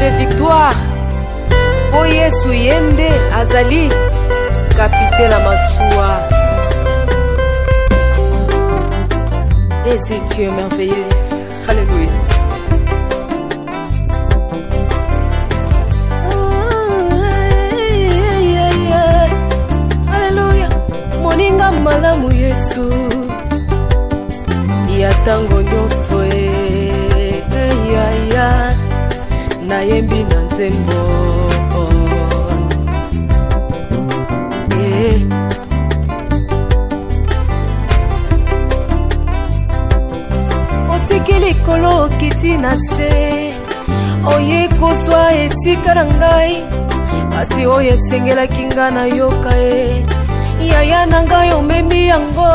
de victoire. Po Yesu yende azali capitaine à Massoua. Et si tu es merveilleux. Alléluia. Alléluia. Moninga malamu Yesu. Yatango nyoso na yembi na nzembo. Otikili kolo kiti na se oye kozwa esika na ngai kasi oyo esengelaki nga na yoka yaya na ngai omemi yango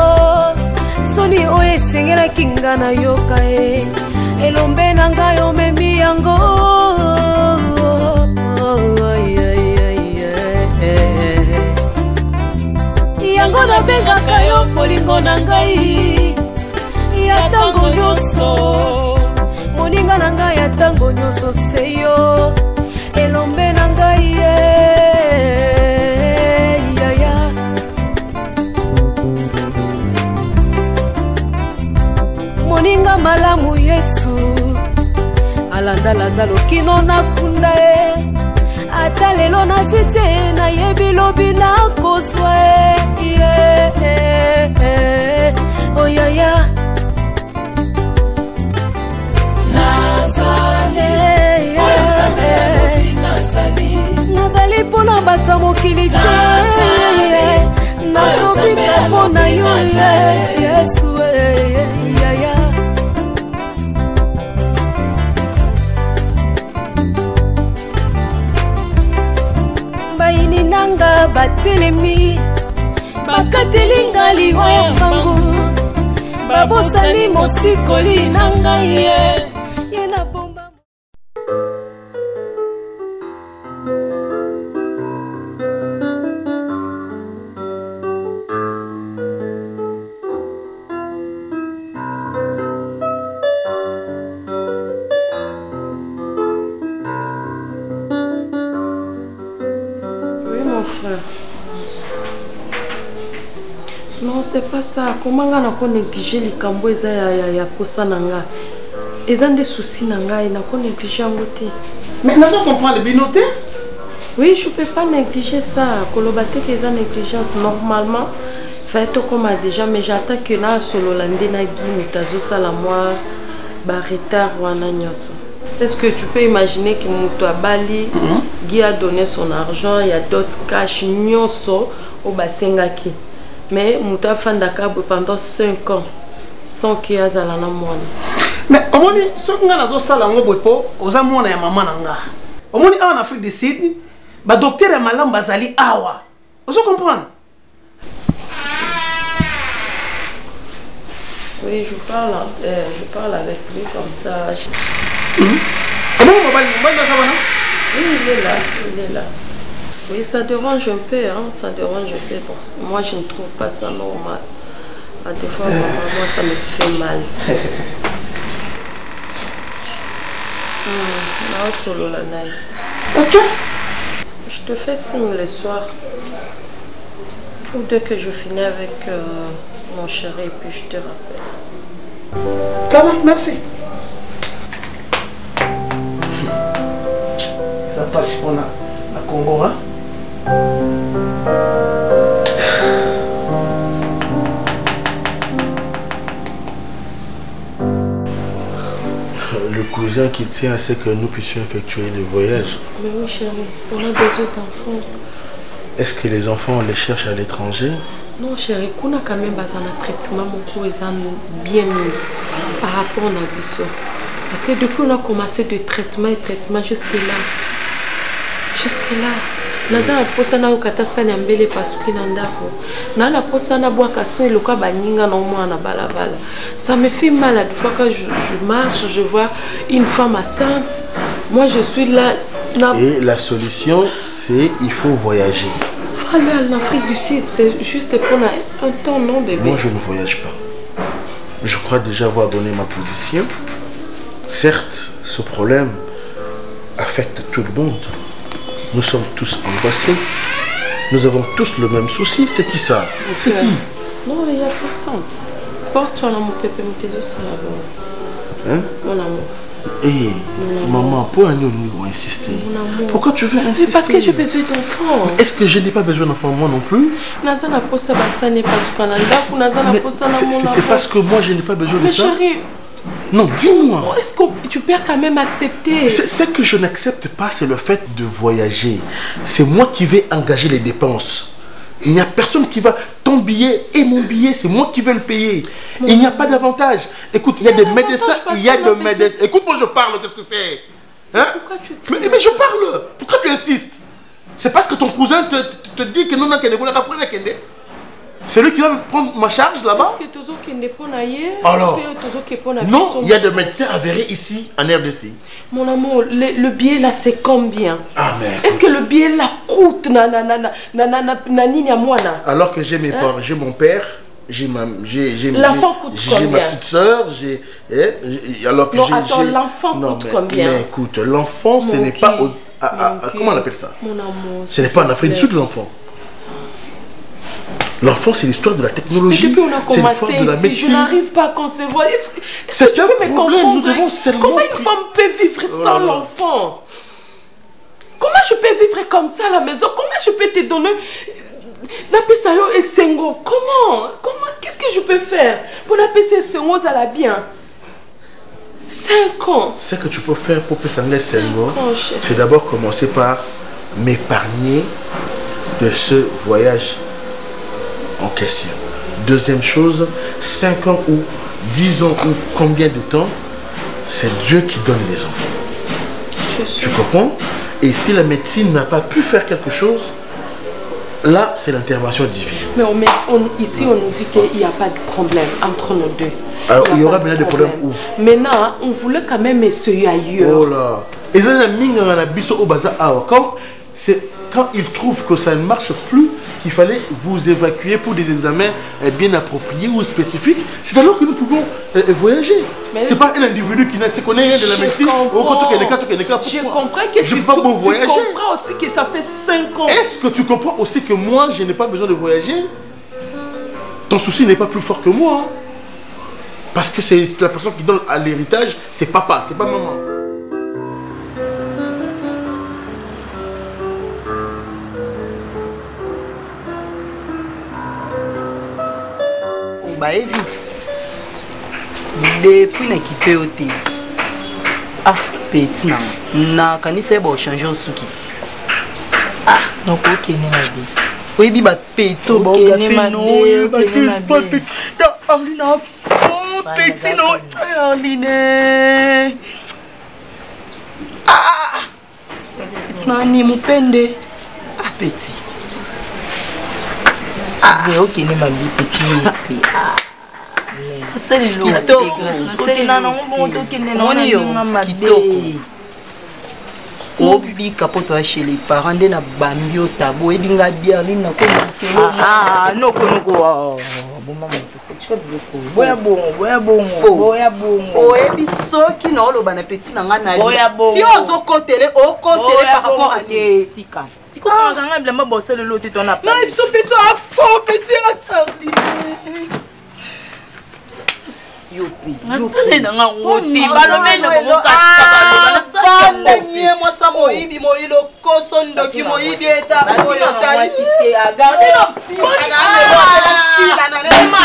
soni oyo esengelaki nga na yoka elombe na ngai omemi yango yango nabengaka yo molingo na ngai ya tango nyonso moninga na ngai ya tango nyonso seyo elombe na ngai yaya moninga malamu Yesu alanda Lazaro kino nakunda ata lelo nazwi te nayebi lobi nakozwa oyaya nazali mpona bato ya mokili te nazobika mpona yo Yesu yaya baini nanga batelemi bakateli nga liwa ya mbangu babosani mosikoli na ngai ye na bomba. Non, c'est pas ça. Comment on a négligé les cambo ya posa nanga. Ils ont des soucis nanga, ils n'ont négligé en côté. Mais tu comprends le binoté? Oui, je peux pas négliger ça. Kolobate qu'ils ont négligence normalement. Fait comme déjà, mais j'attends que na solo landé na gi mutazo sala moi barita wana nyoso. Est-ce que tu peux imaginer que Mouto Bali Guy a donné son argent, il y a d'autres cash nyoso au basengaki. Mais Mouto Fandaka pendant 5 ans sans qu'il y ait à la moine. Mais au moins, ce qu'on a dans la bopo, aux amours et maman nanga. Au moins, en Afrique du Sud, le docteur est malade, bazali awa. Vous comprenez? Oui, je parle avec lui comme ça. Oui, il est là. Oui, ça dérange un peu, hein, ça dérange un peu. Moi, je ne trouve pas ça normal. À des fois, moi, ça me fait mal. Non, solo la naille. Ok. Je te fais signe le soir. Ou dès que je finis avec mon chéri, et puis je te rappelle. Ça va, merci. Ça passe pour la Congo, hein? Le cousin qui tient à ce que nous puissions effectuer le voyage. Mais oui, chérie, on a besoin d'enfants. Est-ce que les enfants, on les cherche à l'étranger? Non, chérie, on a quand même besoin d'un traitement bien mieux par rapport à la. Parce que depuis on a commencé de traitement et traitement jusque-là. Naza la posa na ukatasa nyambele pasuki na ndako. Na la posa na bwa kaso eloka baninga na mwana balabala. Ça me fait mal à fois que je marche, je vois une femme enceinte. Moi je suis là. Et la solution c'est il faut voyager. Faut aller en Afrique du Sud, c'est juste pour un temps, non bébé. Moi je ne voyage pas. Je crois déjà avoir donné ma position. Certes, ce problème affecte tout le monde. Nous sommes tous angoissés. Nous avons tous le même souci. C'est qui ça? C'est qui? Non, il n'y a personne. Porte-toi dans mon pépé, mais t'es aussi là. Hein? Mon amour. Hé, maman, pourquoi nous insister? Pourquoi tu veux insister? Mais parce que j'ai besoin d'enfants. Est-ce que je n'ai pas besoin d'enfants moi non plus? C'est parce que moi je n'ai pas besoin de ça. Mais chérie, non, dis-moi. Est-ce que tu peux quand même accepter? Ce que je n'accepte pas, c'est le fait de voyager. C'est moi qui vais engager les dépenses. Il n'y a personne qui va... Ton billet et mon billet, c'est moi qui vais le payer. Il n'y a pas d'avantage. Écoute, il y a des médecins, il y a des médecins. Écoute-moi, je parle, qu'est-ce que c'est? Hein? Pourquoi tu cries? Mais je parle. Pourquoi tu insistes? C'est parce que ton cousin te dit que non, c'est lui qui va prendre ma charge là-bas. Alors, non, il y a des médecins avérés ici, en RDC. Mon amour, le billet là, c'est combien? Ah, mais... Est-ce que le billet là coûte alors que j'ai mes parents, j'ai mon père, j'ai ma petite soeur, alors que non, attends, l'enfant coûte combien? Mais écoute, l'enfant, ce n'est pas... comment on appelle ça? Mon amour, ce n'est pas en Afrique du Sud, l'enfant. L'enfant, c'est l'histoire de la technologie. Mais depuis on a commencé de la ici, je n'arrive pas à concevoir. C'est un problème, nous devons seulement... Comment une femme peut vivre sans l'enfant? Comment je peux vivre comme ça à la maison? Comment je peux te donner... Napesayo et Sengo? Comment? Qu'est-ce que je peux faire pour Napesa Sengo, ça va bien? 5 ans. Ce que tu peux faire pour Napesa Sengo, c'est d'abord commencer par m'épargner de ce voyage en question. Deuxième chose, 5 ans ou 10 ans ou combien de temps, c'est Dieu qui donne les enfants. Tu comprends? Et si la médecine n'a pas pu faire quelque chose, là, c'est l'intervention divine. Mais ici, on nous dit qu'il n'y a pas de problème entre nous deux. Alors, il y aura bien des problèmes où? Maintenant, on voulait quand même essayer ailleurs. Oh là! Et ça, quand ils trouvent que ça ne marche plus, qu'il fallait vous évacuer pour des examens bien appropriés ou spécifiques, c'est alors que nous pouvons voyager. C'est pas un individu qui ne se connaît rien de la médecine. Je comprends que tu comprends aussi que ça fait 5 ans. Est-ce que tu comprends aussi que moi, je n'ai pas besoin de voyager? Ton souci n'est pas plus fort que moi. Parce que c'est la personne qui donne à l'héritage, c'est papa, c'est pas maman. Depuis n'équipé au thé. Ah, petit na kanisa eba changer au soukiti. Ah, donc ok ni na bi. Oui bi ba petit ba ga fait no, ba petit. Da Arlina fond petit no, Arline. Ah. It's na ni mupende. Ah petit. Ah, ok ni ma bi petit. Ah. C'est le lot. C'est là non bon to kene non na mabe. O bibi kapoto chez les parents de na bambio tabo edinga bien ni na ko ah no ko bon maman tu boya bon o ebi soki na oloba na petit na ngana fi ozo kotele o kotele par rapport à des tika tiko ka nga blema bosser le lot ti ton appel mais so petit a faux petit attardi. Yopi. Nasale na nga ngoti balome na boka taba nie moi sa moyibi moyilo kosondo ki moyibi eta boyota yi agarde no ana le sila na le ma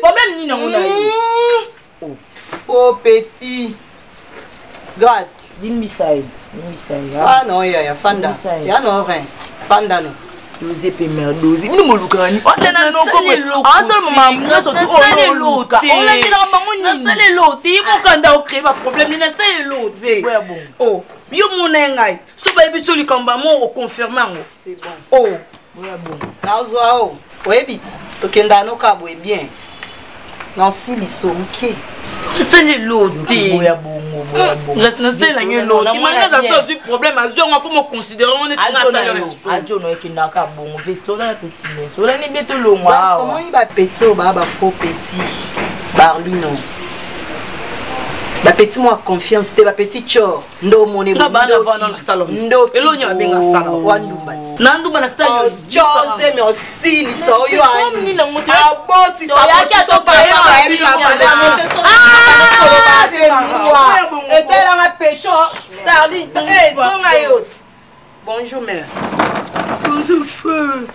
problème ni na ngona yi oh petit grâce din misai ah non ya fanda ya no rien fanda no Dosi pe merdosi. Minu molukani. Ona no ko. Asa mama mna so tu o luka. Ona ni na bango ni. Na sale loti. Mo kanda o créer ba problème ni na sale lot ve. Ouais bon. Oh, yo mona ngai. So ba biso likamba mo o confirmer ngo. C'est bon. Oh, ouais bon. Na zwa o. Ouais bit. Tokenda no ka bo bien. Non si biso mke. C'est le loti. Ouais bon. Reste na sale la ngelo. Ki manga za so du problème a zo nga ko mo considérer on est na sale. Ajo no ekinaka bon vesto la petit mais so la ni beto lo moi. Comment il va petit o ba faux petit. Barlino. ba petit moi confiance te ba petit chor ndo mone nga bana vana na salon ndo elonya benga salon wandumba nandumba na salon chose mais aussi ni so yo ani aboti sa yaki atoka etela nga pecho darling songa yot bonjour mère bonjour feu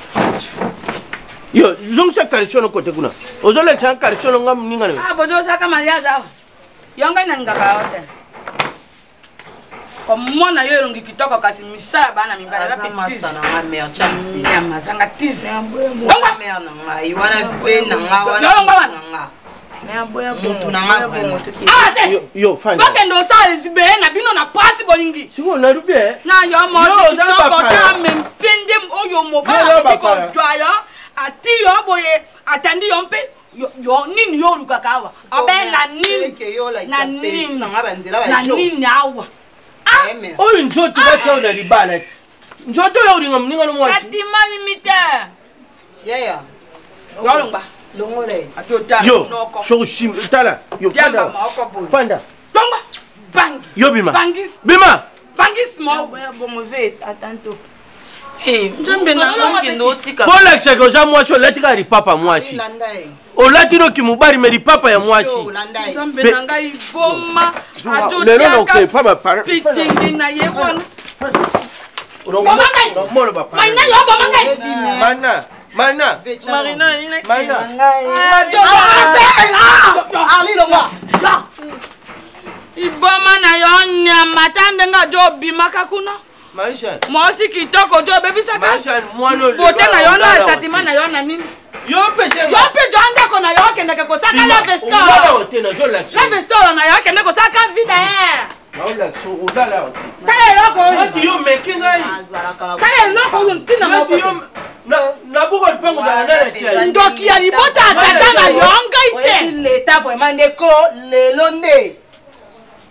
yo zong sa kalcho no kote kuna ozole cha kalcho no ngam ninga ne bojo saka maria za yonga nanga ka hotel komona yo longi kitoko kasi misala bana mibala la petite na ma mère chance ya mazanga tise bonga mère na ngai wana fe na nga wana mutu na nga yo fine bakendo sale zibe na bino na pasi bolingi siko na rubie na yo mo kitoko ta mempende oyo mobala ko dwaya ati yo boye atandi yo mpe yo nini yo luka kawa abe na nini na nini na nini awa oyo njoto bacha na libala njoto yo ringa mninga no mwachi ati mani mite yeah yo longba longolet yo shoshim tala yo panda longba bang yo bima bangis bima bangis mo bon ve atanto njambe na ngi notika bola cheko ja mwachi oletika ri papa mwachi olatino kimubari meri papa ya mwachi njambe na ngai boma lelo no ke papa para pitingi na yekwana molo papa maina yo boma ngai mana marina ina ali longa iboma na yo nyama tande nga jo bimaka kuna maisha mosi kitoko jo bebisaka maisha mwana bote na yo na satima na yo na nini yo pe jo andako na yo kende ko saka la vesto la vesto na yo kende ko saka vida maula so udala kale loko ati yo mekinga kale loko ntina mo na buko pango za ndala tia ndoki ya libota tata na yo ngaite l'état vraiment ndeko lelo nde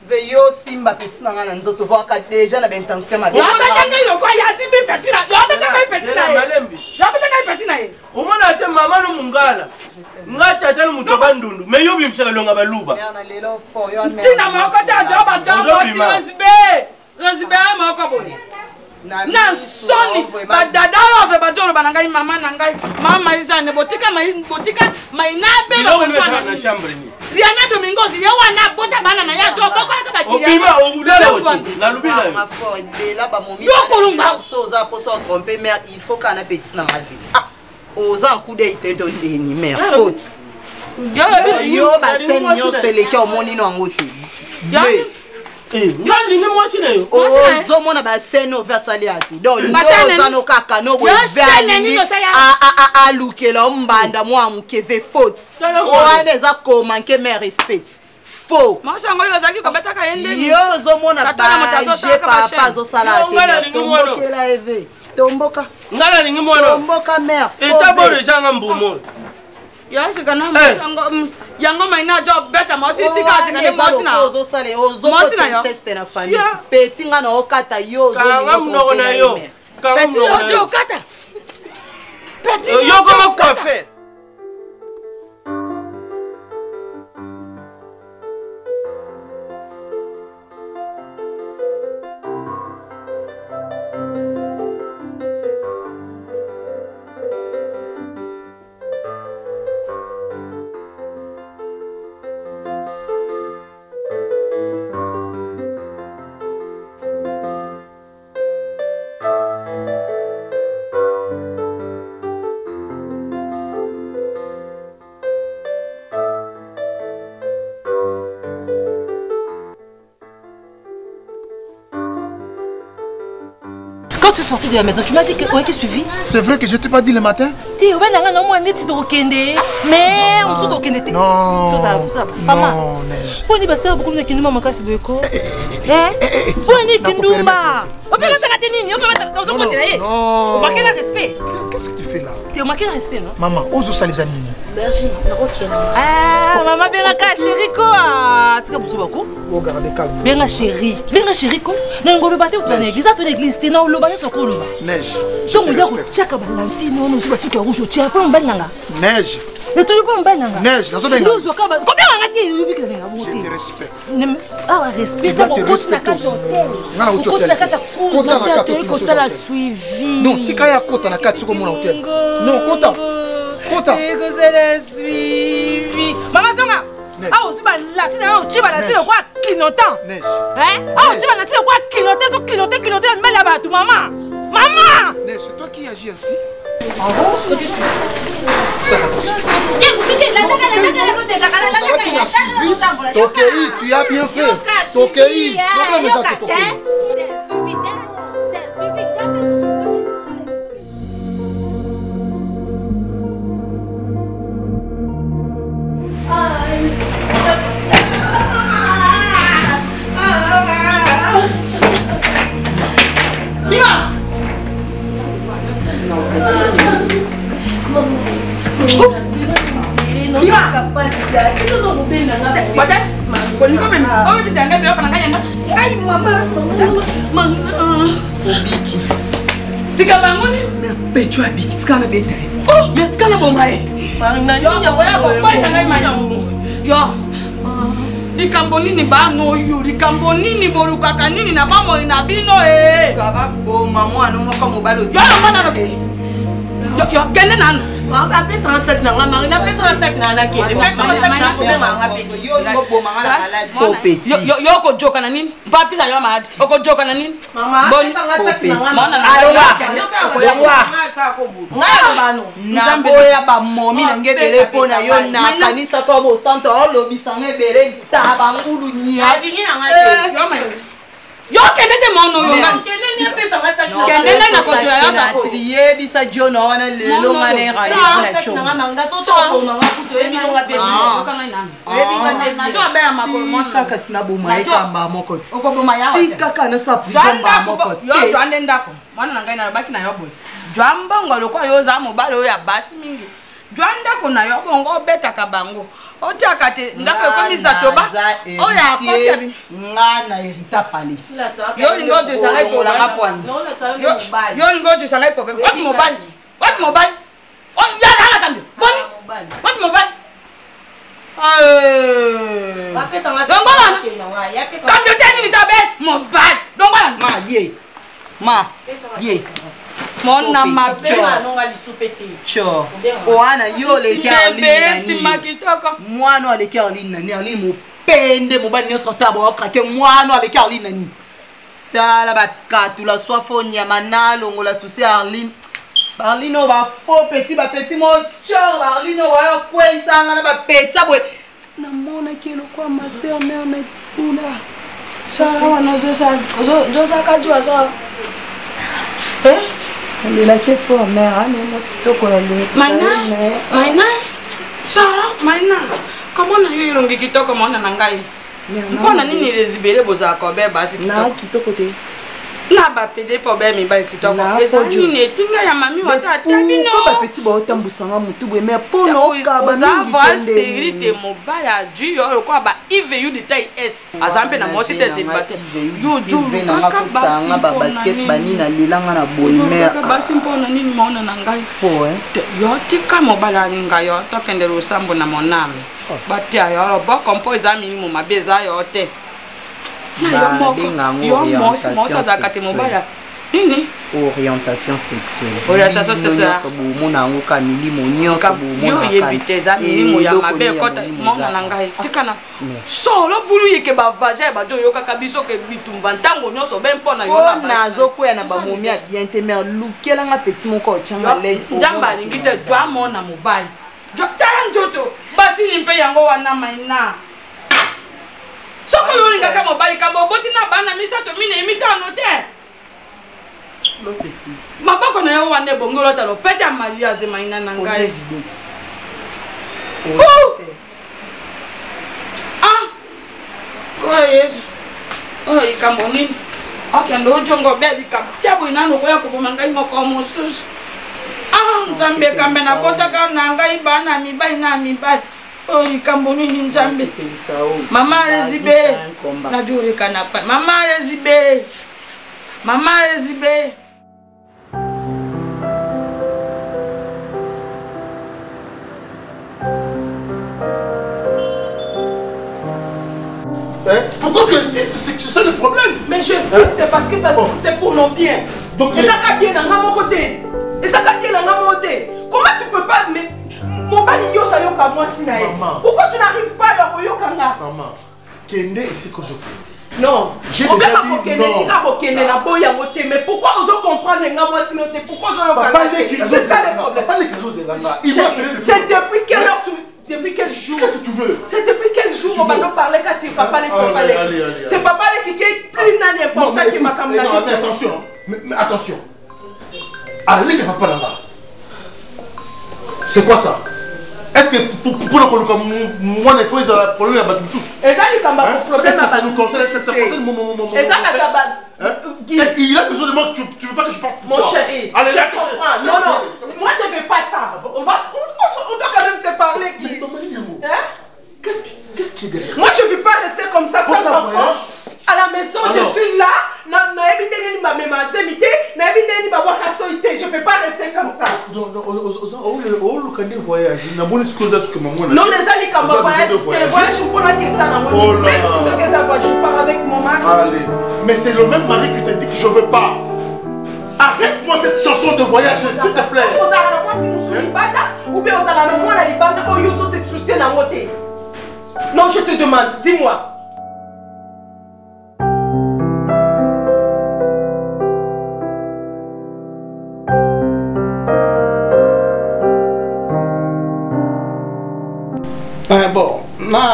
veyo simba petit na ngana nzoto voka déjà na intention ma yo betanga yo kwa ya simbi petit na yo betanga petit na malembi yo betanga petit na ye umona te mama no mungala ngata tele mutoba ndundu me yo bimsaka longa baluba na lelo fo yo mère tina moko ta jo ba to sibe ma ko boni na soni ba dada ove ba jolo bana ngai mama na ngai mama izane botika mai na be ba na chambre ni Riana Domingos ye wana bota bana na ya jo boko ka ba kiri obima obudala oti na lubila ma fo de la ba momi yo kolunga soza pour se tromper mère il faut qu'on a petit na ma vie aux en coup d'ité de ni mère faute yo ba sen nyo seleke o moni no ngote yo lingi mwachi na yo ozo mona ba sen o versali ati donc no no kaka no bo vali a lukela mbanda mwa mukeve faute wana za ko manquer mes respect faux masango yo zaki ko betaka yende yo zo mona ba je papa zo sala te tombokela eve tomboka ngala lingi mwana tomboka mère eta bore janga mbumo Yes, kana masango yango maina job beta mosi sika sika mosi na ozo sale ozo sister na famille petit nga na okata yo zo ni ko na yo petit yo kata petit yo comment quoi faire Quand tu es sorti de la maison, tu m'as dit que ouais, qu'est-ce que tu vis? C'est vrai que je t'ai pas dit le matin? Tu es là, moi, net de Okende. Mais on se Okende. Non. Tout ça, maman. Non, Neige. Pour les basses, beaucoup de Kinduma, ma casse beaucoup. Pour les Kinduma. On peut mettre la tenue, on peut mettre dans un côté. Non. On marque le respect. Qu'est-ce que tu fais là? Tu as marqué le respect, non? Maman, ose ça les animaux. Berger, ah, maman, bien la chérie, quoi. Tu as besoin de quoi? Regardez, calme. Bien la chérie, quoi. Non, on va battre au l'église, à l'église, tu n'as pas le bain sur quoi? Neige. Donc, il y a un tchaka valentine, on nous a su que rouge au tchèque, on va Neige. Et tu pas m'bana. Neige, dans ce benga. Nous combien on a dit Je te respecte. Ah, respect. Je te respecte aussi. Na hôtel. Kota la suivi. Non, si kaya kota na kati soko mona hôtel. Non, kota. Kota. Kota la suivi. Maman Zonga. Ah, on se bat là, tu sais pas là, tu sais quoi clignotant. Hein? Ah, tu vas là, tu sais quoi clignoter, mais là-bas tout maman. Maman! Neige, c'est toi qui agis ainsi. Tokei, tu as bien fait. Tokei, likambo nini bango oyo likambo nini bolukaka nini na bamoi na bino e baboma mwana moko mobali yo nanoke yo kende nano apesa un sac na nga mari na pesa un sac na na kende pesa un sac na kobenga nga pesi yo okojoka na nini mpo apesa yo maladi okojoka na nini boni naboya bamomi nange ebele mpo na yo nakanisa to bosanto olobisanga ebele tabangulu nia yo kende te mono yo kende na kojoya yo sako yebisa jona wana lelo ngane ra na cho kaka sina boma ekamba moko ti kaka na sapu jamba moko yo jwande ndako mwana na ngai na baki na yo boy jwamba ngolo kwa yo za mobale yo ya basi mingi jwanda kuna yo bongo betaka bango otiaka te ndako ekomisa toba oyo akotebi ngana erita pale yo lingo tusanga ikolanga pwani yo lingo tusanga ipope wati mobali oyo yala kambi boni wati mobali kambi oteni nitabe mobali dongwana ma die ma die mona mabe cho oana yo leki arline mwana aleki arline nani arline mopende mobali nyonso tabo okake mwana aleki arline nani tala bakatula swafo nyama nalongola susi arline barline o bafaux petit mochor barline o bayo kwesanga na bapeti aboye namonaki elokwa maser mer metula sala wana ozosaka jwa sala elle qui est fort mère on est tout Maina Sarah Maina comment na yo longi kitoko mona na ngai mpona nini rezibele boza ko be basi na kitoko te na ba pede po be mi ba kitoko eza nini etinga ya mami wata tabino ba petit ba otambusanga mutu bwe mais pono ka ba mingi sécurité mobala du yo ko ba ive you de taille s azambe na mosi te sibate yo ju ka basi ba basket bani na lilanga na boimer ka basi mpona nini mona na ngai fo yo tika mobala ninga yo to kende rosambo na moname batia yo ba compose ami mo mabeza yo te orientation sexuelle bomona yango ka milimo nyonso solo bulu yeke bavage bato oyokaka biso ke bitumba ntango nyonso be mpona yo nazokwea na bamomi ya bien te mer lukelanga petit moko otyanga les njamba alingi te jwa mona mobali tala nzoto basili mpe yango wana maina soko yolinga kama mobali kamba oboti na bana misato mine mitano te lo ceci maboko na yo wane bongolo talo pete ya maria ze maina na ngai ko yesu ikambo nini okende ojongo bebi kamba siabo inano koya kopoma ngai moko mosusu nzambe kambe na kotaka na ngai bana mibai na mibai ikambo nini nzambe mama rezibe najurika na pa mama rezibe Pourquoi tu insistes? C'est ça le problème. Mais j'insiste parce que c'est pour nos biens. Donc, et ça va bien dans mon côté. Et ça va bien dans mon côté. Comment tu peux pas... Mais mon bali yo sa yo ka moi sinae. Pourquoi tu n'arrives pas à yo kanga? Maman, Kende ici que je non, j'ai déjà dit non. Mais pourquoi vous comprendre pourquoi c'est ça le problème. C'est depuis quelle heure depuis quel jour? Qu'est-ce que tu veux? C'est depuis quel jour on va nous parler que c'est papa c'est papa qui est plus important que ma caméra. Mais attention, mais attention. Allez, papa là-bas. C'est quoi ça? Est-ce que pour le coup, moi, il faut un problème à tous? Et ça, il y a un problème ça nous concerne, ça concerne mon... Et ça, il a besoin de moi, tu veux pas que je parle? Mon chéri, allez, je comprends. Non, non, moi, je ne veux pas ça. On doit quand même se parler. Qu'est-ce qui est derrière? Moi, je ne veux pas rester comme ça sans enfant. À la maison, je suis là. Je ne peux pas rester comme ça. Non, mais ça, les voyage, je pars avec mon mari. Allez, mais c'est le même mari qui t'a dit que je ne veux pas. Arrête-moi cette chanson de voyage, s'il te plaît. Non, je te demande, dis-moi.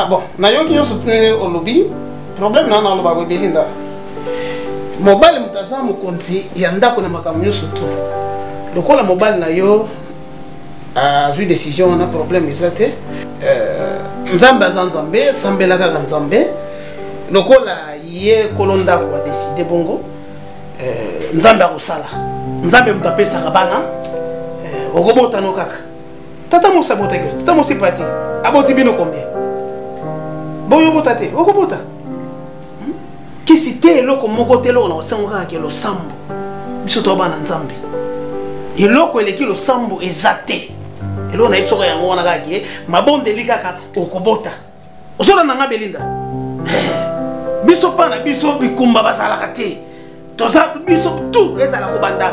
Bon, na yo qui soutenir au lobby, problème na na loba Belinda. Mobile mutaza mukonzi yanda kuna makamyo surtout. Lokola mobile na yo a vu décision on a problème izate. Nzambe zanzambe, sambela ka nzambe. Lokola ye kolonda ko décider bongo. Nzambe akosala. Nzambe mutapesa kabana. Okobota no kaka. Tata mo sabota ke. Tata mo sipati. Aboti bino combien? Boyo botate, okobota. Qui cité loko moko telo na osangwa ke lo sambo. Biso to bana nzambe. Eloko eleki lo sambo ezate. Elo na ipsoka yango wana kake mabonde likaka okobota. Osola nanga Belinda. Biso pana biso bikumba basala kate. Toza biso tout ezala ko banda.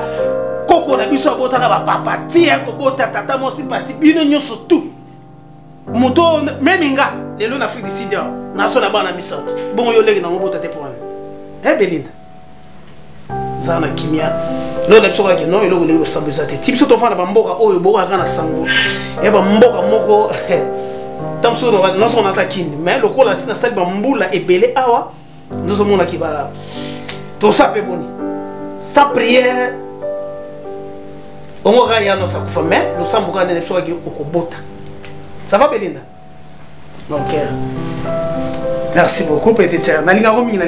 Koko na biso abota ka ba papa tia ko bota tata mo simpati bino nyoso tout. Moto meminga lelo na Afrique du Sud na so na bana misato bongo yo legi na ngobota te pour Belinda zana kimia lo na biso ka ke no eloko lelo sambuza te tipso to fana ba mboka oyo boka kana sango e ba mboka moko tamso no ba na so na takini mais lokola sina sali ba mbula ebele awa ndozo mona ki ba to sape boni sa prière ongo ga ya no sa kufa mais lo sambuka ne biso ka ke okobota. Ça va Belinda? Donc, merci beaucoup petite sœur. Nalinga romingi.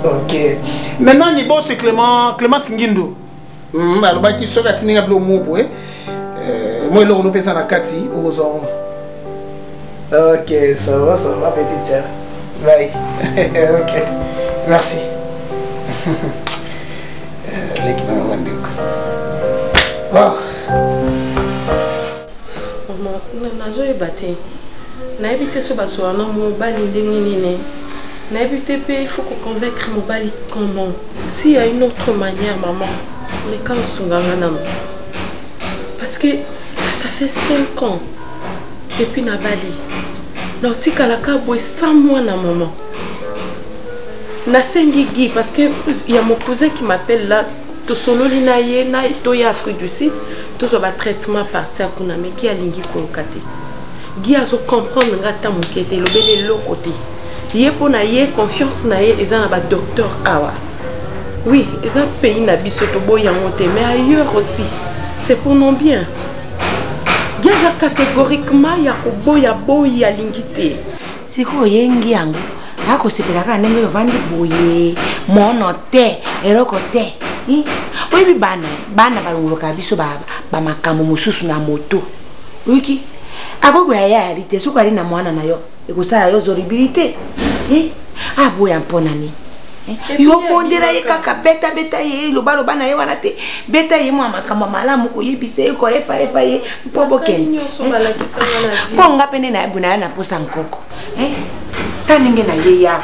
Ok. Maintenant, il bosse Clément Singindo. Alors, bah, qui sera tenu à bleu mot, moi, il aura pesé à Kati, aux gens. Ok, ça va, petite sœur. Bye. Ok. Merci. Wow. Maman, nazo ebate. Na ebite so basoana mobali ndengini. Na ebite pe il faut qu'on convaincre mobali comment. S'il y a une autre manière maman, mais quand sunganga nam. Parce que ça fait 5 ans depuis na Bali. Na tika la ka boy 100 mois na maman. Na sengi parce que il y a mon cousin qui m'appelle là. To solo lina ye na to ya Afrique du Sud to so ba traitement parti à kuna mais qui a lingi konkate gi azo comprendre ngata mukete lobele lo côté ye pona ye confiance na ye ezana ba docteur awa oui ezan pays na biso to boya monter mais ailleurs aussi c'est pour non bien giaza catégoriquement ya ko boya lingité siko yengi yango ako sepelaka neme vandi boye mono te eroko te. Oui, bana balongoloka biso ba makambo mosusu na moto. Wiki. Ako kwa ya rite so kwali na mwana na yo. Ekosala yo zoribilité. Aboya mpona ni. Yo bondela ye kaka beta ye loba na ye wana te. Beta ye mwa makambo malamu ko yebise ko epa ye mpobo ken. Ponga pene na buna na posa nkoko. Taninge na ye ya.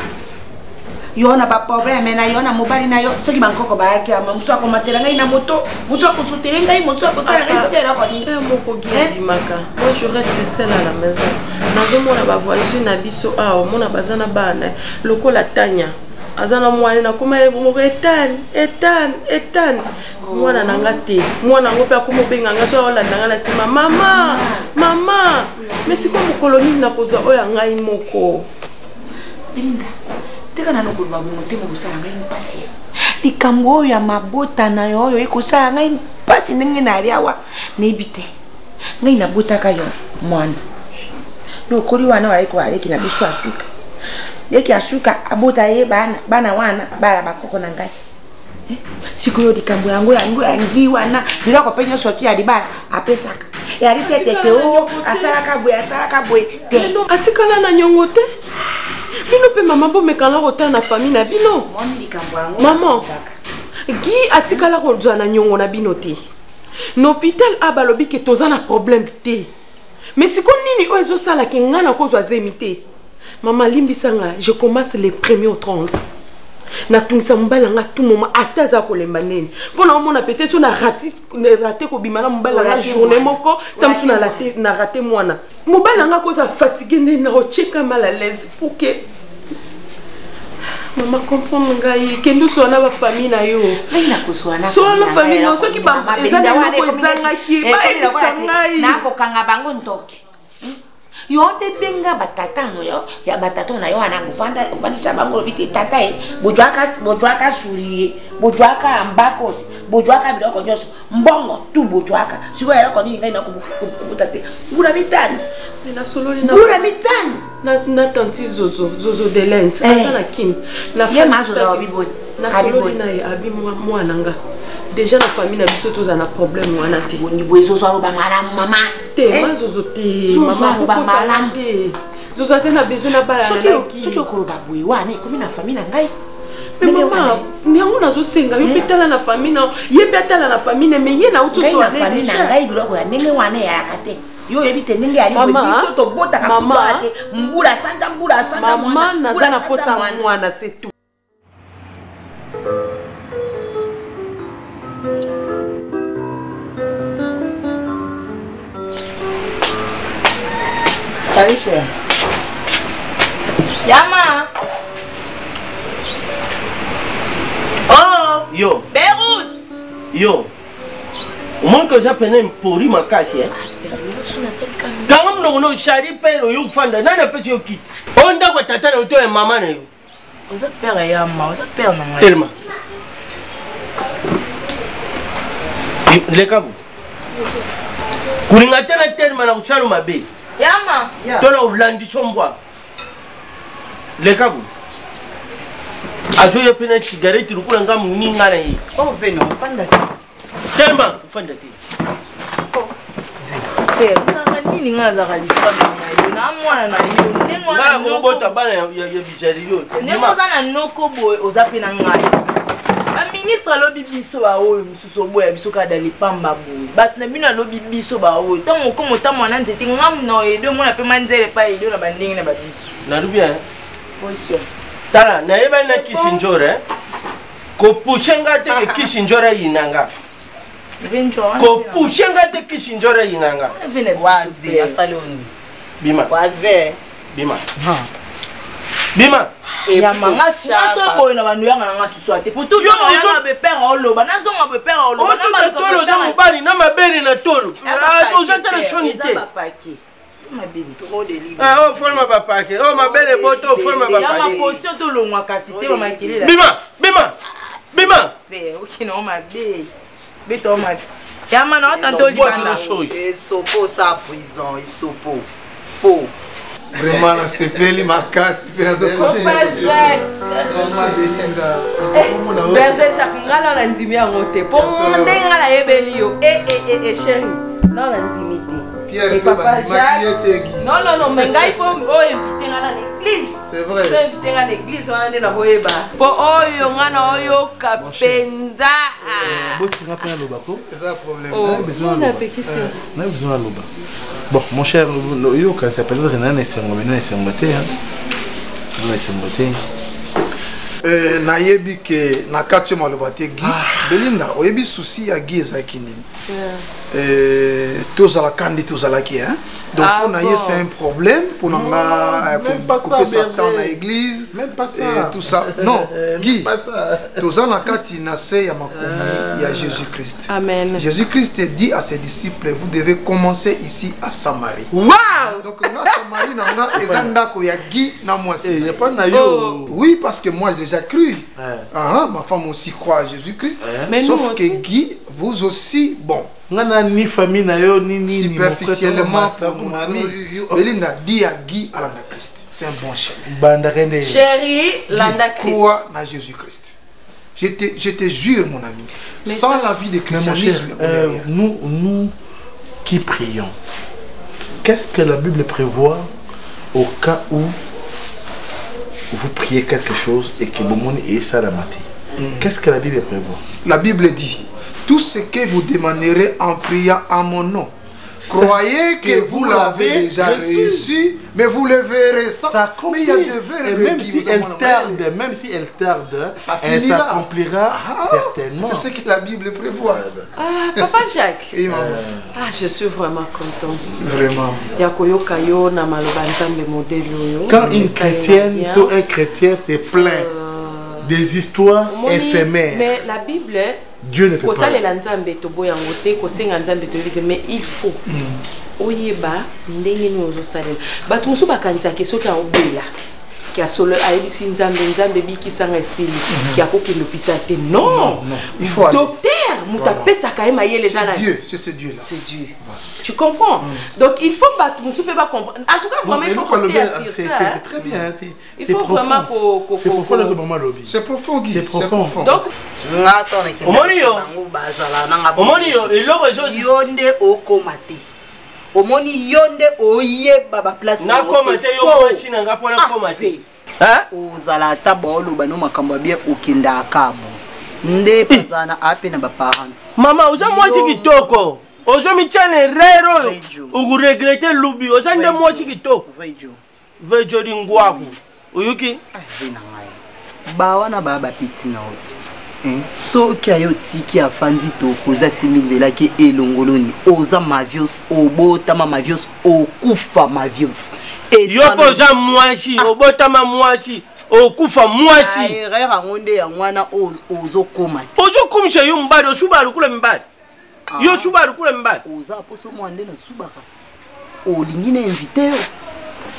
Yo na ba problème na yo na mobali na yo soki bankoko ba yaki ama muso ko matela ngai na moto muso ko soutenir ngai muso ko tala ngai tela ko ni moko gi maka moi je reste seule à la maison nazo mona ba voisin na biso mona bazana bana lokola tanya azana mwana na kuma moko etan mwana nanga te mwana ngo pe akumo benga nga so olanda nga na sima mama mais siko mukoloni na koza oya ngai moko Belinda tika na noko babu motema kusala ngai mpasi likambo ya mabota na yo ekusala ngai mpasi ndenge na aliawa nebite ngai na botaka yo mwana no koli wana wali ko aleki na biso asuka yeki asuka abota ye bana wana bala bakoko na ngai siko yo likambo yango yangi wana biloko penyo soki ya libala apesaka yali tete o asalaka boy te atikala na nyongo te bino pe mama bo mekala kota na famille na bino maman gi atikala ko zwa na nyongo na bino te no hôpital abalobi ke tozana problème te mais siko nini o ezo sala ke ngana ko zwa zemité maman limbisanga je commence les premiers au 30 na tungisa mbala nga tout moment ataza ko lemba neni pona omona peut-être so na raté ko bimana mbala nga journée moko tamsu na raté mwana mbala nga ko za fatigué neni na ocheka mal à l'aise pour que maman comprendre ngai kendo so na ba famille na yo so na famille no so ki ba ezana ko ezanga ki ba ebisangai na ko kanga bango ntoki yo de benga batata no yo ya batata na yo ana kufanda ufandisa bango vite tata bojwaka suri bojwaka ambakos bojwaka biloko nyoso mbongo tu bojwaka siko ya ko nini ngai na kubutate bura mitani na sololi na bura mitani na tanti zozo de lens azana kim na famille ya biboni na sololi na abi mwana nga déjà la famille na biso toza na problème wana te ni boezo zo ba malamu mama te mazozo te mama ba malamu te zozo azana besoin na bala na soki okoloba boye wana komi na famille na ngai mais maman nyango nazo senga yo petala na famille na ye petala na famille mais ye na utu so na famille na ngai biloko ya ndenge wana ya kate yo ebite ndenge ali biso to bota ka mbula sanda mama nazana kosa mwana c'est tout. Salut cher. Yama. Oh. Yo. Beyrouth. Yo. Au moins que j'appelle pourri ma cache, hein. Quand on a chari père ou fanda, n'a pas de qui. On doit que tata ou toi et maman. Vous êtes père et Yama, vous êtes père non. Tellement. Les cabous. Kuringa tena tellement na uchalu mabe. Yama. Tola ulandi chomboa. Les cabous. Ajo ya pena cigarette rukula ngamu ninga na yi. Oh veno, fanda. Tellement, fanda ti. Nini nga za kalifika na yo na mwana na yo nengo na ngobota bana ya bijari yo nengo za na noko boy ozape na ngai ba ministre lobi biso ba oyo mususu boya biso ka dali pamba boy bat na bino lobi biso ba oyo tango ko mota mwana nzete ngam no edo mona pe manzele pa edo na bandenge na ba biso na rubia position tala na eba na kisinjore ko pushenga te kisinjore yinanga ko pushenga te kisinjore yinanga wa de asaloni bima wa ve bima bima ya manga so boy na bandu yanga nga susu ate pour tout yo na be père oloba na zonga be père oloba na ba tolo za mubali na mabeli na tolo ozata na shonite mabeli trop de libre oh forma papake oh mabele boto forma papake ya ma position to longwa kasi te mama kelela bima pe okino mabeli beto ma ya mana tanto libanda et sopo sa prison et sopo faux vraiment la sepeli makasi pe nazo ko berger Jacques ngala na ndimi yango te po ndenga la yebeli yo chérie na ndimi te Pierre, Et papa Jacques. Non, mais il faut inviter à l'église. C'est vrai. Il faut inviter à l'église, on a des naboyeba. Pour oyo ngana oyo kapenda. C'est ça le problème. On a besoin de l'oba. Bon, mon cher, yo quand ça peut-être Renan c'est un beauté. Nayebi ke nakati malobate Guy Belinda oyebi souci ya Guy ezaki nini tozala kandi tozalaki hein donc pour naye c'est un problème pour nanga couper Satan na église même pas ça et tout ça non Guy tozala nakati na se ya makomi ya Jésus-Christ. Amen. Jésus-Christ dit à ses disciples vous devez commencer ici à Samarie. Wow! Donc na Samarie nanga ezanda ko ya Guy na moi il y a pas na yo. Oui parce que moi j'ai déjà cru. Ma femme aussi croit à Jésus-Christ. Mais sauf que Guy, vous aussi, bon. Ni famille na yo ni superficiellement pour mon ami. Belinda dit à Guy à l'Anda-Christ. C'est un bon chemin. Chérie, l'Anda-Christ. Crois à Jésus-Christ. Je te jure mon ami. Mais sans la vie de christianisme, nous qui prions, qu'est-ce que la Bible prévoit au cas où vous priez quelque chose et que vous est salamati? Qu'est-ce que la Bible prévoit? La Bible dit tout ce que vous demanderez en priant en mon nom, croyez que vous l'avez déjà reçu, mais vous le verrez ça. Mais il y a des verbes même si elle tarde, ça s'accomplira certainement. C'est ce que la Bible prévoit. Ah, Papa Jacques. Oui, maman. Ah, je suis vraiment contente. Vraiment. Quand une chrétienne ou un chrétien se plaint des histoires éphémères, mais la Bible, Dieu ne peut pas. Mais il faut. Oyeba ndenge nozo salela. Batu musu bakanza ke soki aobela. Ki asolo ayebisi nzambe bikisanga esili. Ki akoki l'hôpital te. Non. Il faut docteur mutapesa kaema yele zala. C'est ce Dieu là. C'est Dieu. Tu comprends? Donc il faut batu musu pe ba comprendre. En tout cas vraiment il faut compter sur ça. C'est très bien. Il faut vraiment c'est profond le moment lobby. C'est profond Guy. C'est profond. Donc Omoniyo yonde okomate. Omoni yonde oyeba ba place na komate yo machine nga pona komate. Ozala tabolo bano makambo bien okenda akabo. Nde pazana ape na ba parents. Mama uza mwachi kitoko. Ozo michane rero ugu regrete lubi. Oza nde mwachi kitoko. Vejo lingwaku. Uyuki? Vena ngai. Bawana baba piti na oti. So ki ayo tiki afandi to koza siminzela ke elongoloni oza mavios obotama mavios okufa mavios yoko za mwachi obotama mwachi okufa mwachi erreur ngonde ya mwana ozokoma ozokumisha yo mbadi osubaru kule mbadi yo subaru kule mbadi oza poso mwande na subaka olingi na invité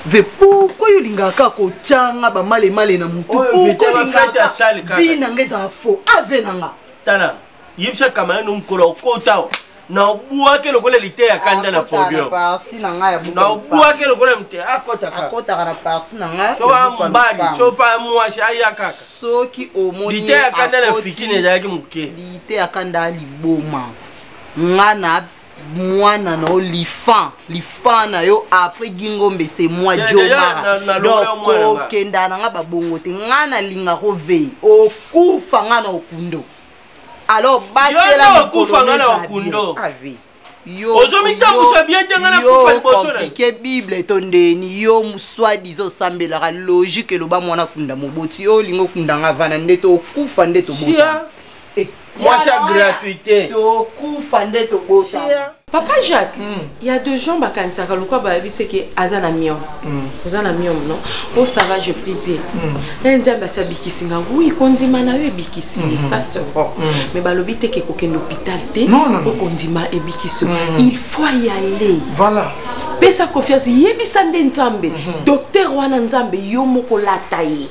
ve pourquoi yo lingaka ko changa ba male na mutu pourquoi lingaka vina ngeza fo avenanga tala yipsa kama no mkolo kota na buwa ke lokole lite ya kanda na podium parti na nga ya na buwa ke lokole mte akota na parti na nga so mbadi so pa mwashi ayakaka soki omoni lite ya kanda na fikine yake muke lite ya kanda liboma ngana mwana no lifan na yo après gingombe c'est moi jomara donc kenda na nga babongo te ngana linga rove okufa ngana okundo alors batela okufa ngana okundo ave yo ozo mitambusa bien te ngana kufa liboso na ke bible tondeni yo muswa dizo sambela logique lo ba mwana kunda moboti yo lingo kunda nga vana ndeto okufa ndeto bota moi c'est gratuité to kufa ndeto bota. Papa Jacques, il y a deux gens qui sont là, c'est que Azana Miom. Azana Miom, non? Oh, ça va, je peux dire. Oui, quand on ça c'est bon. Mais balobi te que qu'aucun hôpital te. Non. Il faut y aller. Voilà. Pesa confiance, yebisande nzambe. Docteur wana nzambe yomoko lataye.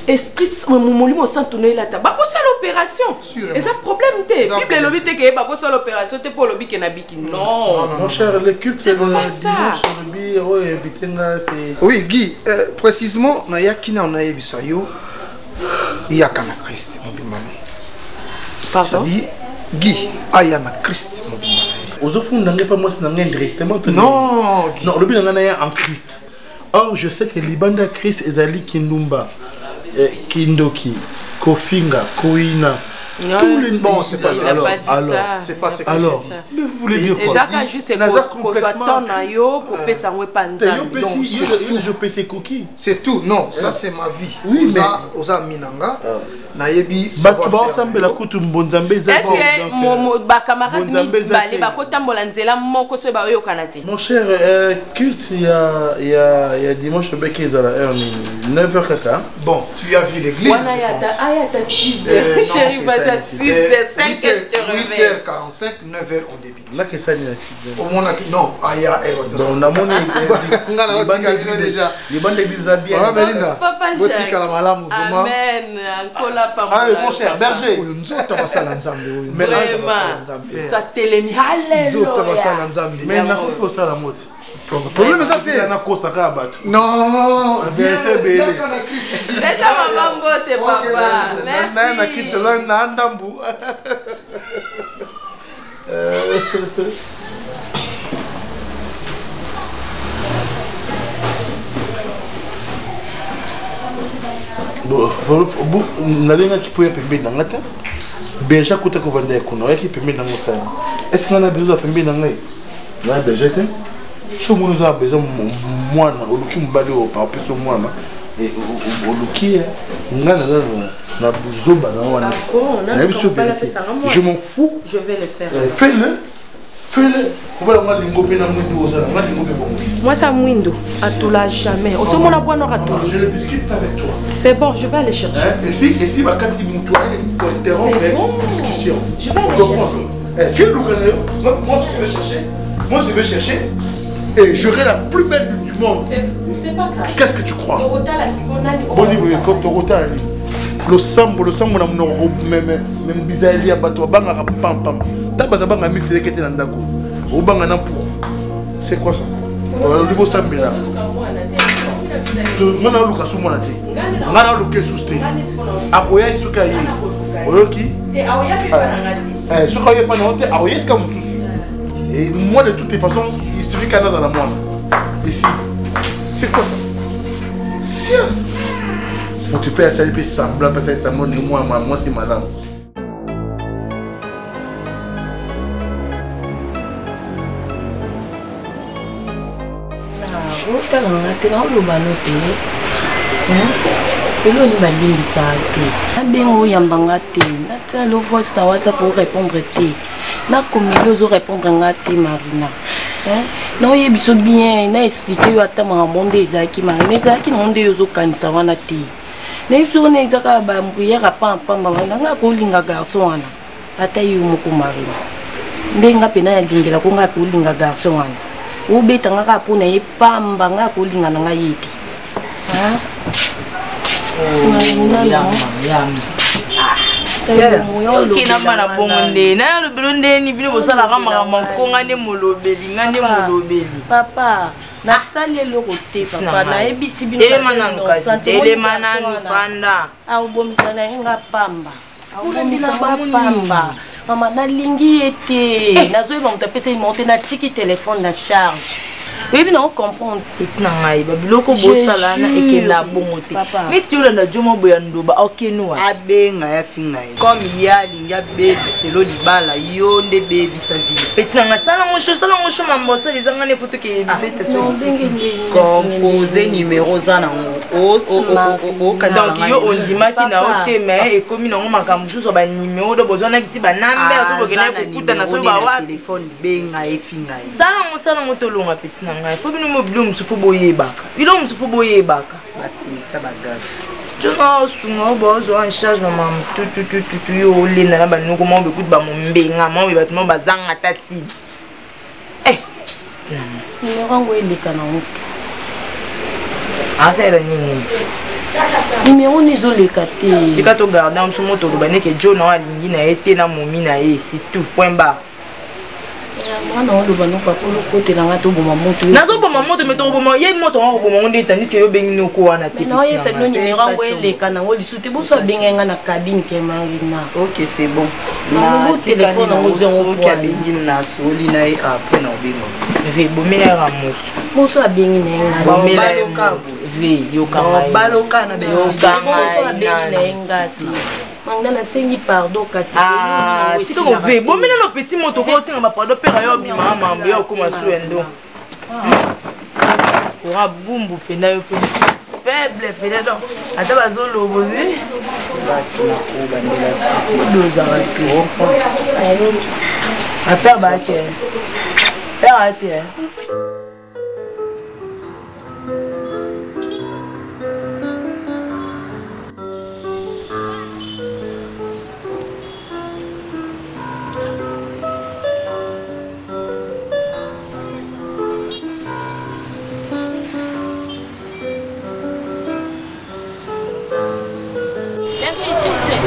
Esprit molimo sans tourner la table. Bako ça l'opération. Et ça problème te. Bible lobi te que bako ça l'opération te pour lobi kenabiki. Non. Mon cher, le culte c'est pas ça. Oui, Guy, précisément na yakina on a yebisayo. Yakana Christ mobimana. Pardon. Ça dit Guy ayana Christ mobimana. aux offres n'engagent pas moi c'est directement. Non. Non, le but n'engage en Christ. Or je sais que Libanda Christ ezali Kindumba, Kindoki, Kofinga, Koina. Tous les bon, c'est pas ça. Alors, c'est pas ça. Alors, mais vous voulez dire quoi? Ça juste complètement. Je peux ces cookies. C'est tout. Non, ça c'est ma vie. Oui, mais Oza Minanga. Nayebi savoir faire. Mon cher, culte, il y a dimanche 9h kaka. Bon, tu as vu l'église. Chérie, vas-y à 6h, 8h45, 9h on débute. Là, qu'est-ce que ça au moins, non, il y a on a mon déjà. Les bandes d'église bien. Papa, amen. Allez, mon cher, berger. Vraiment. Ça télémi. Mais il n'a pas ça la mode. Le problème c'est ça. Non. Laisse ma beauté, papa. Merci. Qui peut être dans la tête. Déjà, quand on va dire qu'on a qui peut mettre dans le sein. Est-ce qu'on a besoin de faire dans la tête? Là, déjà, si on a besoin de moi, on a besoin de par plus ou moins. Et on je m'en fous. Je vais le faire. Fais-le. Fais-le. Moi, ça mouindo. À tout là, jamais. Au sommet, on a beau à tout. Je ne discute pas avec toi. C'est bon, je vais aller chercher. Et si quand il m'entoure, pour interrompre la discussion. Je vais aller chercher. Moi, je vais chercher. Et j'aurai la plus belle du monde. C'est pas grave. Qu'est-ce que tu crois? Bon, comme Torota, le sambo, même bizarre, il y a bateau, banga pam pam. Tabata banga misé qui était dans Dako. Au banga n'importe. C'est quoi ça? Le niveau sambela. Ngana luka sumona te. Ngana luka suste. Akoya isuka yi. Oyoki? Suka yi pana honte akoya iska mutusu. Et moi de toutes les façons, il suffit qu'un dans la moine. Ici. C'est quoi ça? Si. On te paye à salir puis semblant parce que ça monne et moi c'est madame. Pelo ni balingisa te. Abengo yambanga te. Nata lo voice ta WhatsApp pour répondre te. Na komelo zo répondre ngate Marina. Non yebiso bien na expliquer yo ata ma monde ezaki ma ezaki monde yo zo kanisa wana te. Na yebiso na ezaka ba mprière pa pamba nga ko linga garçon wana. Ata yo moko Marina. Ndenga pena ya dingela ko nga ko linga garçon wana. Ubeta nga ka pona ye pamba nga ko linga na nga yeti. okina bana bongo nde na lobelo ndeni bino bosalaka makambo nkonga nde molobeli nga nde molobeli papa nasali eloko te papa nayebisi bino telema nanu fanda aobomisa na ye nga pamba aobomisa bapamba mama nalingi ye te nazoyeba moto apesa ye monte natiki telefone na charge oyebi na ocomprendre eti na ngai babiloko bosala na ekenda bongo te neti yolanda jomo boya ndoba okenuwa abenga ya finga ye comme ye alingi abebiselo libala yo nde bebisa vile eti na ngai salango sho mambo osala ezanga ne foto ke compose numero oza nango donc yo ondimaki na o te me ekomi nango makambo mosusu banimero do bozwanaki ti banambe azobokena kokutana so bawa telefone benga ye finga ye salango tolonga peti na ngai faut bino mobilo musufu boyebaka bilo musufu boyebaka batisa bagage jonga sunga bozo en charge mama tu yo olena na banoko mo bekuti ba mombenga mo be batimo bazanga tati ni rango eleka na mutu asa nini numéro nizoleka te tika to garder musu moto lobaneke John na alingi na ete na momi na ye c'est tout point barre mwana oloba no papa lokotela nga toboma moto nazoboma moto me toboma ye moto nga koboma nde tandis ke yo bengi noko wana te na oye sa no numéro yango eleka nango lisu te boso abengi nga na cabine ke marina. Ok, c'est bon. Na téléphone nango zongo ki abengi na soli na ye après na obengo ve bomela ya moto boso abengi na nga bomela yoka ve yoka baloka na yoka boso abengi na nga ti manga na sengi pardon kasi tito ko ve bomela no petit moto ko singa ba pardon pera yo bima mambo yo ko masuendo ora bumbu pena yo pe faible pena donc ata bazolo bozi basi na ko bandela so doza rapi ata ba ke pera ate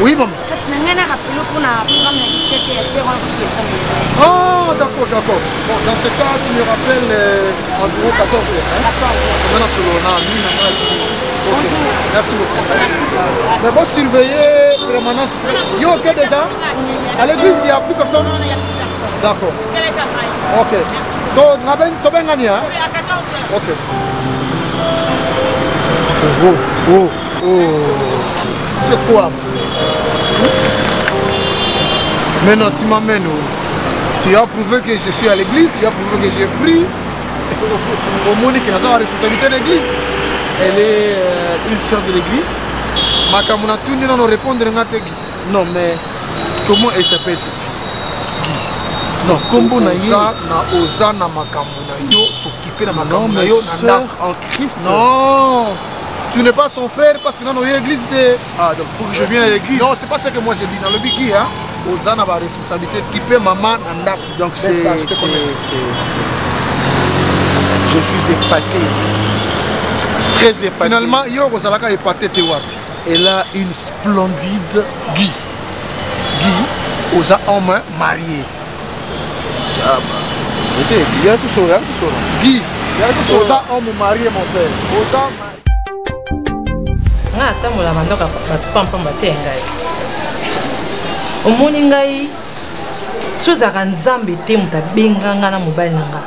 Oui, maman. Oh, d'accord, d'accord. Bon, dans ce cas, tu me rappelles environ 14 heures. Hein? 14 heures. Maintenant, c'est bonjour. Merci beaucoup. Mais bon, surveiller permanence. Il y a OK déjà? À l'église, il n'y a plus personne? D'accord. OK. Donc, tu as bien gagné, hein? Oui, à 14 heures. OK. Oh. C'est quoi? Maintenant tu m'amènes où? Tu as prouvé que je suis à l'église, tu as prouvé que j'ai pris. Au Monique, elle a la responsabilité de l'église. Elle est une sœur de l'église. Ma camona tout ne nous répondre non mais comment elle s'appelle cette fille? Non, combo na oza na makamuna yo s'occuper na makamuna yo na en Christ. Non. Tu n'es pas son frère parce que dans l'église de... Ah, donc pour que je vienne à l'église. Non, c'est pas ce que moi j'ai dit. Dans le bigi, hein, aux ans, on a la responsabilité de quitter maman nanda. Donc c'est ça, je suis épaté. Très épaté. Finalement, yo Rosalaka épaté Tewapi. Elle a une splendide Guy. Guy, aux hommes mariés. Ah bah. Il y a tout ça, Guy, aux hommes mariés, mon frère. Aux hommes mariés. nga atambola bandoka pampamba te ngai omoni ngai so ezalaka nzambe te moto abenga nga na mobali na nga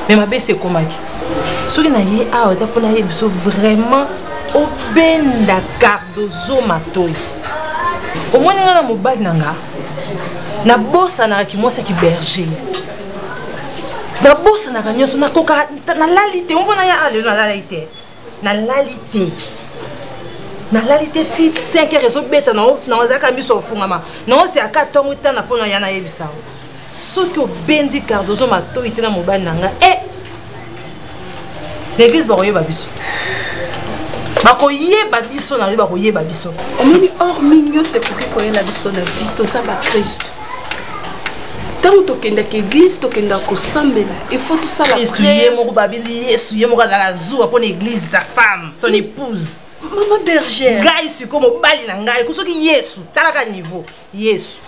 me mabesi ekomaki soki na ye awa eza mpona ye biso vraiment obenda Cardozo Matoi omoni nga na mobali na nga nabosanaka mwasaki berger nabosanaka nyonso nakoka nalali te ompona ye alelo nalali te nalali te ti 5 heures ezobeta naozalaka miso ofungama naoseaka ntongo tana mpona ya nayebisa soki obendi Cardozo Matoi te na mobali na nga l'église bakoyeba biso na bakoyeba biso omoni hormis nyonso ekoki koyela biso na vie toza bakristo ntango tokendaka église tokendaka kosambela ifo tosala Kristo ye moko babindi Yesu ye moko azalaka zuwa mpona église sa femme son épouse Maman bergère. Ngai siko mobali na ngai kusoki Yesu talaka niveau Yesu.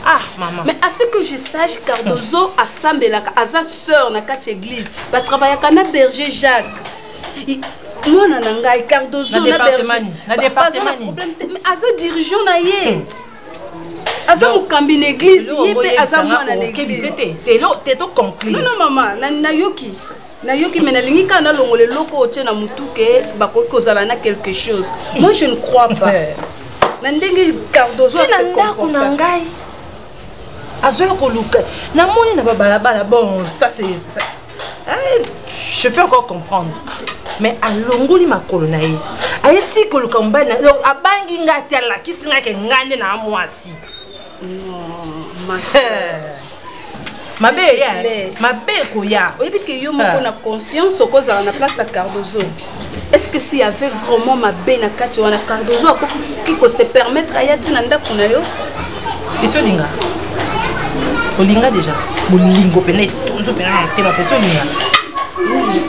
Ah maman. Mais à ce que je sache Cardozo a sambelaka aza sœur na kati église ba travaillaka na berger Jacques. Moi na ngai Cardozo na berger. Na département. Mais aza dirigeant na ye. Aza mukambi na église yebe aza mwana na église. T'es to conclure. Non maman na yoki. Nayoki menalingi kana longole loko otie na mutuke bakoki kozala na quelque chose. Moi je ne crois pas. Na ndenge Cardozo se comporte. Na ngai. Azoya koluka. Na moni na balabala bon ça c'est je peux encore comprendre. Mais alongoli makolo na ye. Ayeti koluka mbali na abangi ngati ala kisinga ke ngande na mwasi. Non, ma sœur. Mabe koya. Oui, parce que yo moko na conscience okozala na place à Cardozo. Est-ce que s'il y avait vraiment mabe na kati wana Cardozo qui peut se permettre ayati na ndako na yo? Biso linga. Olinga déjà. Bolingo pene tonzo pene na tema peso linga.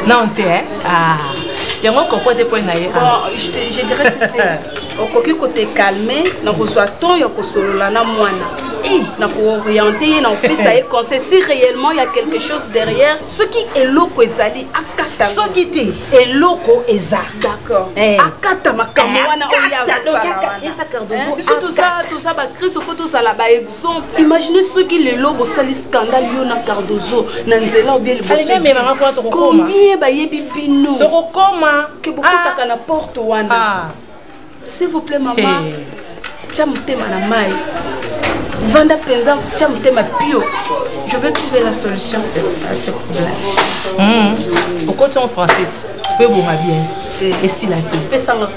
Non te ah. Yango kompote point na ye. Bon, je dirais si c'est okoki ko te calmer na kozwa temps ya kosolola na mwana. na orienter na opesa et conseil si réellement il y a quelque chose derrière ce qui est loko ezali akata ce qui te est loko eza d'accord akata makambo wana tout ça ba Christ faut tout ça là ba exemple imaginez ceux qui le lobo sali scandale yo na Cardozo na nzela ou bien le boss combien ba yebi bino to koma que beaucoup taka na porte wana s'il vous plaît maman Tchamutema na mai Vanda penza Tchamutema pio. Je vais trouver la solution à ce problème. Au côté en français, peu bon bien. Et si la thé.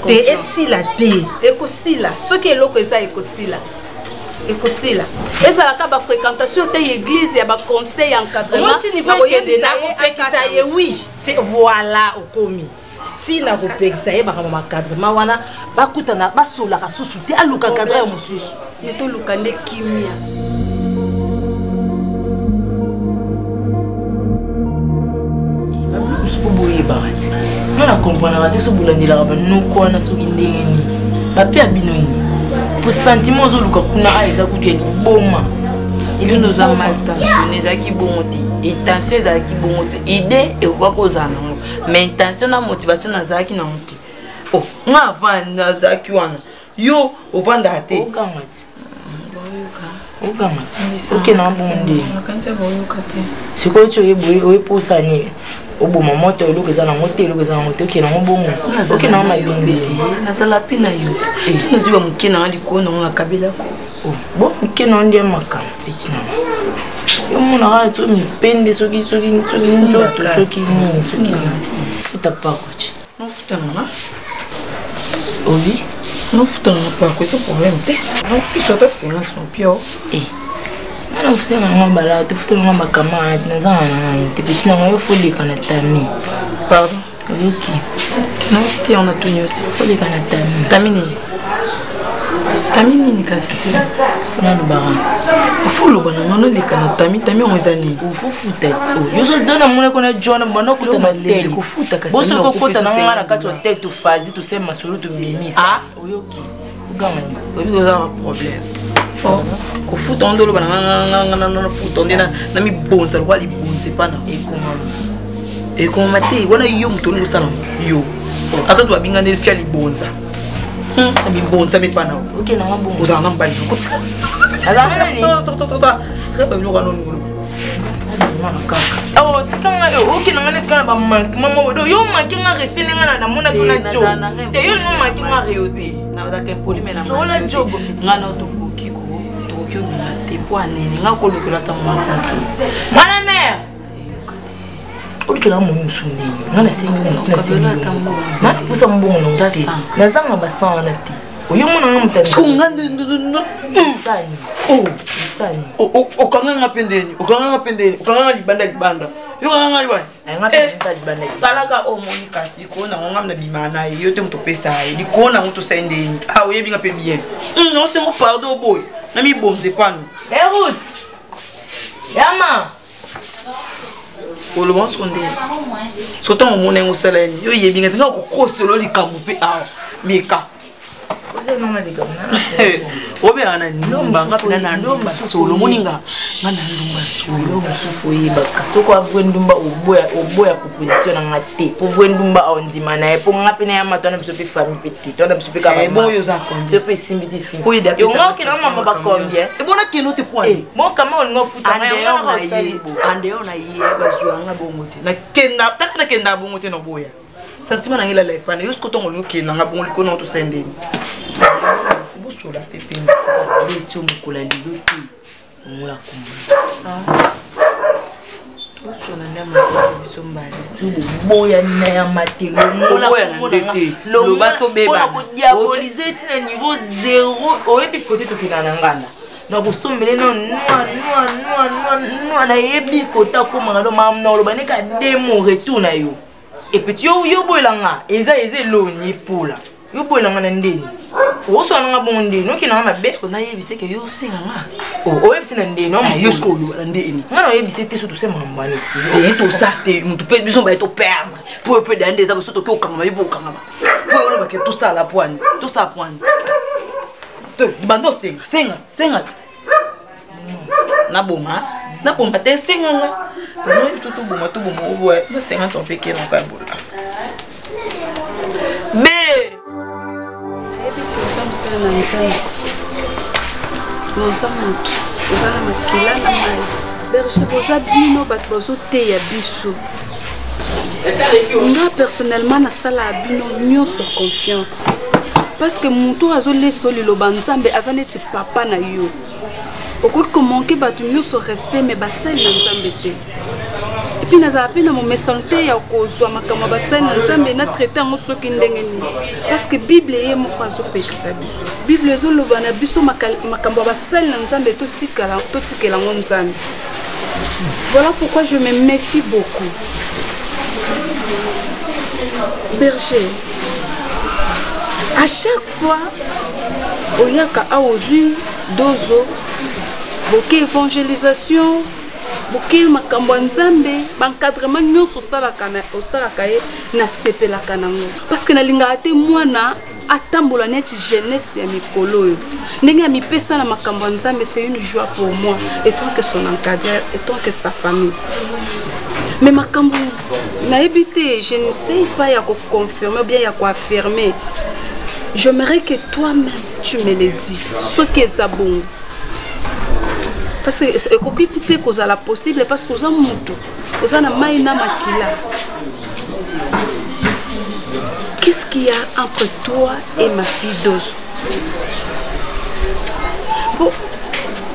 Et si la thé. Écosila. Ce qui est l'eau que ça écosila. Écosila. Et ça la caba fréquentation de l'église, il y a un conseil encadrement. Oui, c'est voilà au commis. Si na kopekisa ye baka makadrement wana bakutana basola ka susuti aluka kadra mususu neto lukande kimia musufu boye barati na comprendre te so bulandela ba noko na so kindeni papi abinoni pour sentiment zo luka kuna aiza kutu ya liboma il nous a mal tensionné zaki bonte et tension zaki bonte idée et quoi kozana mais intention na motivation na zaki na monte oh nga vanda zaki wana yo ovanda ate okamati ok na bonde siko cho yeboye oyeposa ni oboma moto elokeza na moto elokeza na moto ok na mbongo ok na mabende na sala pina yo tu nous va mukina ali ko na kabila ko bon mukina ndie makam petit na yo mona ga to mipende soki njoto soki ni soki futa pa coach non futa na oui non futa na pa ko c'est problème te non puis ça c'est un son pio ana kusema ngamba la tufuta ngamba kama tunazana na tepeshina ngayo foli kana tami pardon ok non te on a tout nyoti foli kana tami ni kasi fona lubara fulo bana ngano le kana tami on ezani ufufuta ti yo so dona mune kona jona bana kuta na tele kufuta kasi boso ko kota na ngana kati wa tete to fazi to sema solo to mimisa oyoki ugama obi ko za problème kufuta ondolo bana ngana futa ndena na mi bonza kwa li bonze pana ekoma te wana yo mutoni musana yo ata to abinga ndeli pya li bonza mi bonza mi pana ok na ngabongo uzana mbali azana ni très bien lo kanon ngolo oh tikanga yo ok na ngane tikanga ba mama do yo makinga respect ngana na mona kuna jo te yo no makinga reote na za ke polime na sola jogo ngana to kiko na te poane nga ko lo kula ta mwana mère olikela mo musundi ngana singi na singi na usa mbongo no te na zanga basana na te oyo mona ngam kunga sani sani okanga pendeni okanga libanda yo kanga liba libanda salaka o monika siko na ngam na bimana yo te mto pesa ili kona mto sendeni oyebi nga pe bien non c'est mon pardon boy na mi bonze pano route yama olomo sonde soto mo nengo saleni yo yebi nga ko kosolo likambo pe meka obe ana ndumba ngapina na ndumba solo muninga ngana ndumba solo musufu yibaka soko avwe ndumba oboya proposition na ngate povwe ndumba ondima na epo ngapina ya matona bisope famille petit tona bisope ka ba bon yo za konde te pe simbiti sim yo ngoki na mama ba combien e bona keno te point bon kama on ngofuta ande ona yi bazwa ngabongo te na kenda takana kenda bongo te no boya sentiment na ngila la epana yo skoto ngolo kena ngabongo likono to sendeni busola pepini letu mukula lilote mula kumba busola ndama bisombali tubu boya na ya matelo mula ndete lo bato beba ko diaboliser tina niveau 0 oyebi côté to kinana ngana na kusombele no noa na yebi kota komanga do mamna lo baneka demo retour na yo et puis yo boyelanga eza lonyi pola yo boyelanga na ndeni oso na ngabongo ndeni no kina mabe ko na yebise ke yo singa nga o yebise na ndeni no yo sko lo ndeni ngana yebise te so to sema mbani si te to sa te mutu pe biso ba to perdre pour peu d'ande za so to ke okanga ba okanga ba pour yo ba ke tout ça la poigne tout ça poigne to bando singa na boma te singanga tout boma ouais na 50 on fait que on ka bola mais nous sommes seuls dans les nous sommes tous na makila na mai berger boza bino bat bozo te ya biso moi personnellement na sala bino mieux sur confiance parce que mon tour azo leso lilo banzambe azane ti papa na yo okoki ko manquer batu mieux sur respect mais basel na nzambe te et puis naza pena mo mesante ya kozwa makama basel na nzambe na traiter ngo soki ndenge ni parce que bible ye moko azo pekisa biso bible zo loba na biso makambo basel na nzambe to tikela ngo nzambe. Voilà pourquoi je me méfie beaucoup. Berger, à chaque fois, oyaka aozui dozo, boke évangélisation, boke makambo nzambe, encadrement nyonso osalaka ye na sepelaka nango. Parce que nalinga ate mwana atambola neti jeunesse ya mikolo yo. Ndenge ya mipesa na makambo nzambe, c'est une joie pour moi, et tant que son encadreur, et tant que sa famille. Mais makambo na évité, je ne sais pas ya ko confirmer ou bien ya ko affirmer. J'aimerais que toi-même tu me le dis, ce qui est bon. Parce que koki couper cause la possible parce que oza mutu, oza na maina makila. Qu'est-ce qu'il y a entre toi et ma fille Dozo? Bon,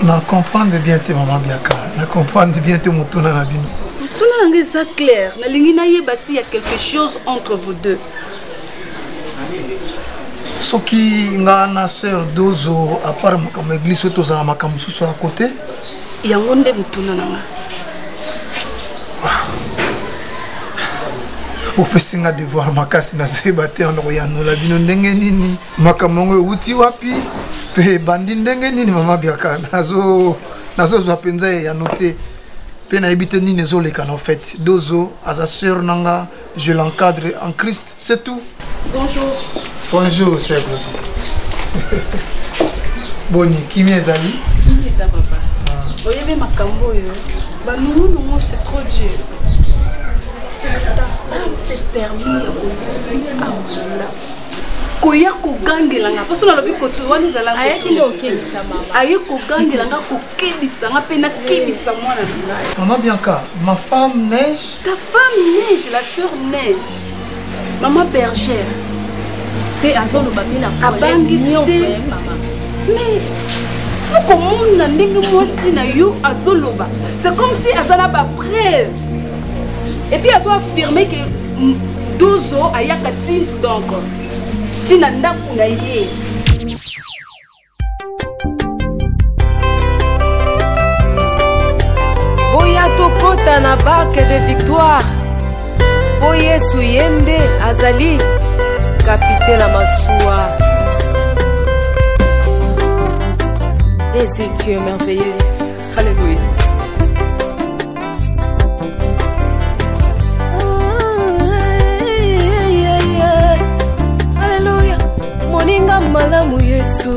na comprendre bien tes maman Biaka, na comprendre bien tes mutuna na bino. Tout le monde est clair. Il y a quelque chose entre vous deux. Ce qui nga na sœur Dozo à part ma église to za makam susu à côté. Il y a ngonde mutuna nanga. Pour pesinga devoir makasi na se baté en royano la bino ndenge nini makamongo uti wapi pe bandi ndenge nini mama Biaka nazo zo penza ya noter. Pena habité ni nezoleka en fait. Dozo à sa sœur nanga, je l'encadre en Christ, c'est tout. Bonjour. Bonjour, c'est Boni, qui m'est allé? Qui m'est allé, papa? Voyez bien ma cambo yo. Bah nous c'est trop dur. Ta femme s'est permis de dire à moi. Koya ko gangelanga parce que na lobi ko to wani zala ko ayaki lo kebisa mama ayi ko gangelanga ko kebisa nga pena kebisa mwana ngai. Maman Bianca, ma femme Neige. Ta femme Neige, la sœur Neige. Maman bergère. Pe azolo babina abangi nyonso mama. Mais faut comment na ndenge mwasi na yo azoloba. C'est comme si azala ba preuve. Et puis azo affirmer que Dozo ayaka ti donc tina ndaku na ye. Boya tokota na barque de victoire. Boye suyende azali capitaine à Massoua. Et c'est Dieu merveilleux. Alléluia. Moninga malamu Yesu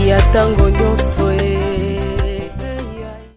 ya tango